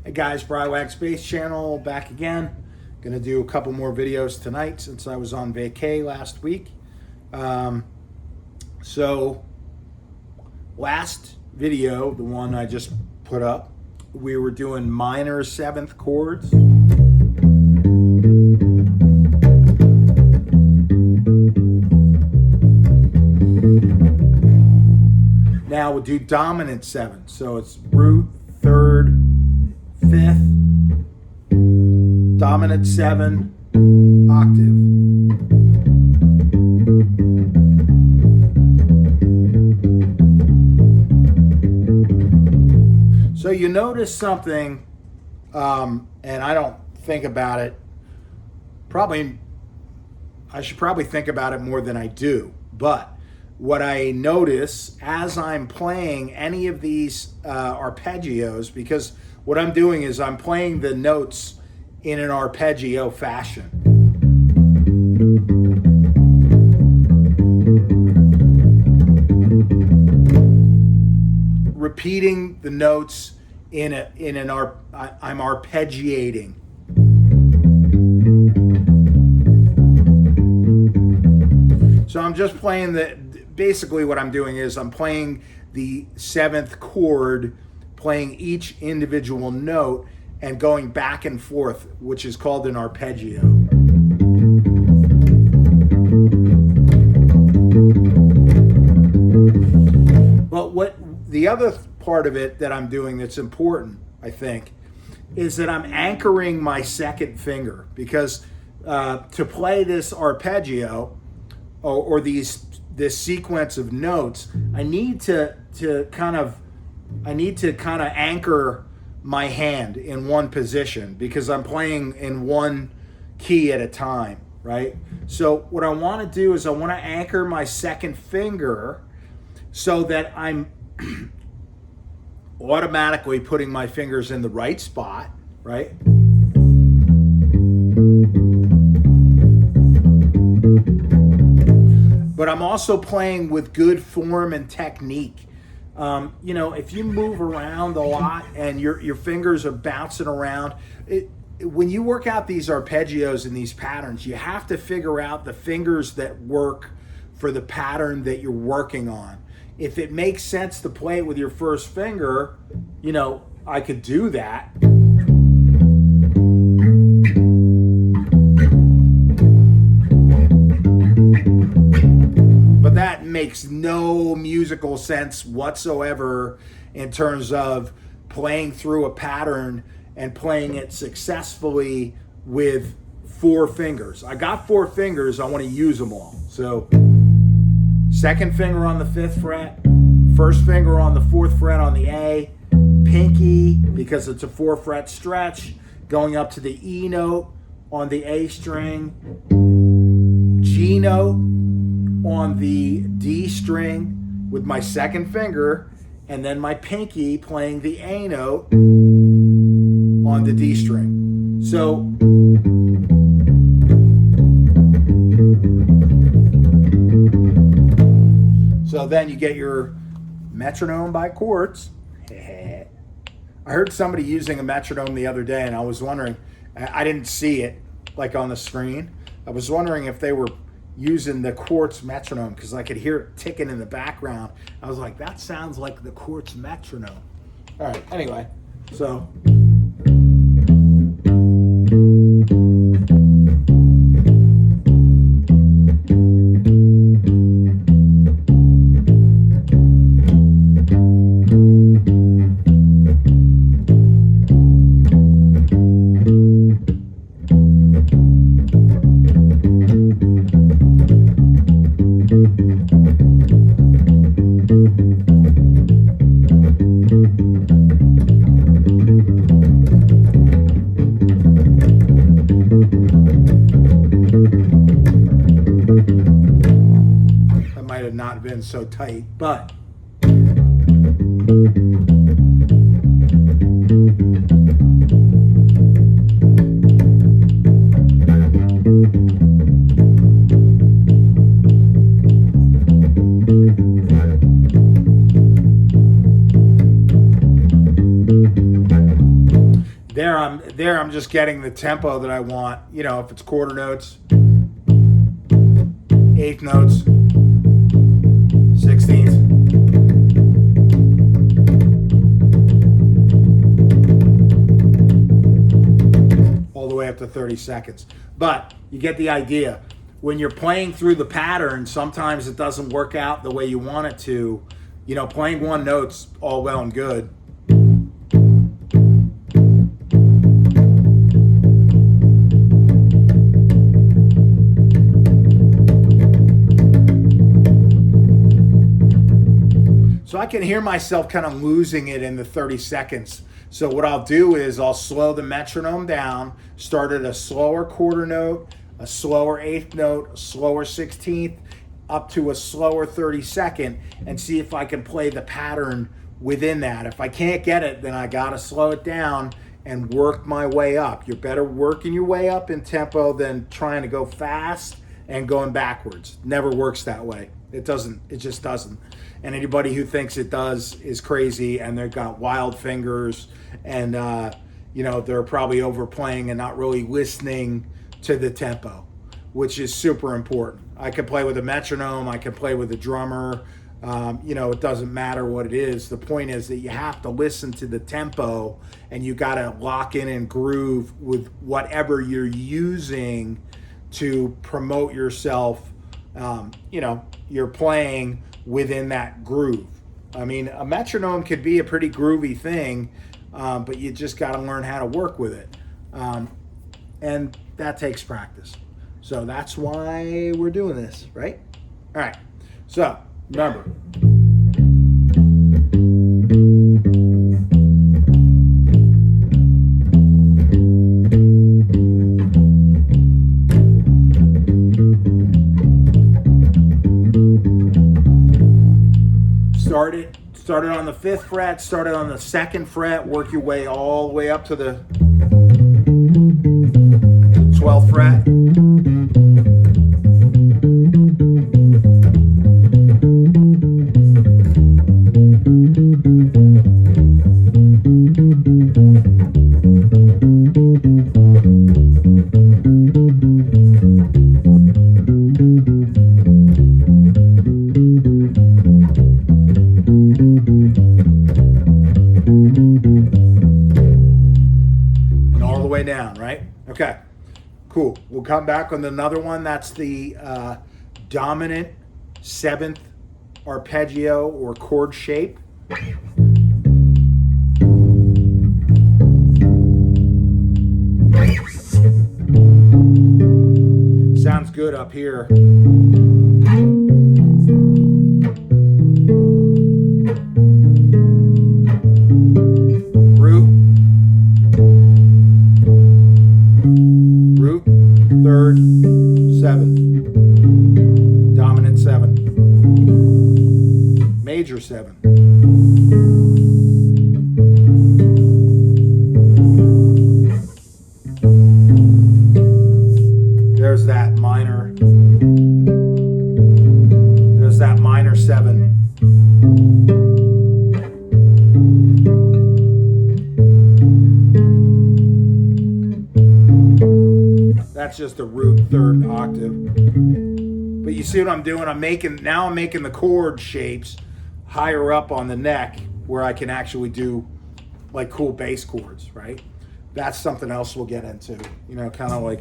Hey guys, Briwagz Bass Channel back again. Gonna do a couple more videos tonight since I was on vacay last week. So last video, the one I just put up, we were doing minor seventh chords. Now we'll do dominant seven. So it's root, third, fifth, dominant seven, octave. So you notice something, and I don't think about it, I should probably think about it more than I do, but what I notice as I'm playing any of these arpeggios, because what I'm doing is I'm playing the notes in an arpeggio fashion. Repeating the notes I'm arpeggiating. So I'm just playing basically what I'm doing is I'm playing the seventh chord, playing each individual note and going back and forth, which is called an arpeggio. But what the other part of it that I'm doing that's important, I think, is that I'm anchoring my second finger, because to play this arpeggio or this sequence of notes, I need to kind of anchor my hand in one position, because I'm playing in one key at a time, right? So what I want to do is I want to anchor my second finger so that I'm automatically putting my fingers in the right spot, right? But I'm also playing with good form and technique. You know, if you move around a lot and your fingers are bouncing around, when you work out these arpeggios and these patterns, you have to figure out the fingers that work for the pattern that you're working on. If it makes sense to play it with your first finger, you know, I could do that. That makes no musical sense whatsoever in terms of playing through a pattern and playing it successfully with four fingers. I got four fingers, I want to use them all. So second finger on the fifth fret, first finger on the fourth fret on the A, pinky, because it's a 4-fret stretch, going up to the E note on the A string, G note on the D string with my second finger, and then my pinky playing the A note on the D string. So then you get your metronome by chords. I heard somebody using a metronome the other day, and I was wondering, I didn't see it like on the screen. I was wondering if they were using the quartz metronome, because I could hear it ticking in the background. I was like, that sounds like the quartz metronome. All right, anyway, so. Not been so tight, but I'm just getting the tempo that I want. You know, if it's quarter notes, eighth notes, 16th. All the way up to 30 seconds. But you get the idea. When you're playing through the pattern, sometimes it doesn't work out the way you want it to. You know, playing one note's all well and good. So I can hear myself kind of losing it in the 30 seconds. So what I'll do is I'll slow the metronome down, start at a slower quarter note, a slower eighth note, a slower 16th, up to a slower 32nd, and see if I can play the pattern within that. If I can't get it, then I gotta slow it down and work my way up. You're better working your way up in tempo than trying to go fast and going backwards. Never works that way. It just doesn't. And anybody who thinks it does is crazy, and they've got wild fingers, and you know, they're probably overplaying and not really listening to the tempo, which is super important. I can play with a metronome, I can play with a drummer, you know, it doesn't matter what it is. The point is that you have to listen to the tempo, and you got to lock in and groove with whatever you're using to promote yourself. You know, you're playing within that groove. I mean, a metronome could be a pretty groovy thing, but you just got to learn how to work with it. And that takes practice. So that's why we're doing this, right? All right. So remember. Start it on the 5th fret, start it on the 2nd fret, work your way all the way up to the 12th fret. Down, right? Okay, cool. We'll come back on another one. That's the dominant 7th arpeggio or chord shape. Sounds good up here. Third, 7, dominant 7, major 7. There's that minor. There's that minor 7. That's just a root 3rd octave. But you see what I'm doing? I'm making the chord shapes higher up on the neck where I can actually do like cool bass chords, right? That's something else we'll get into. You know, kind of like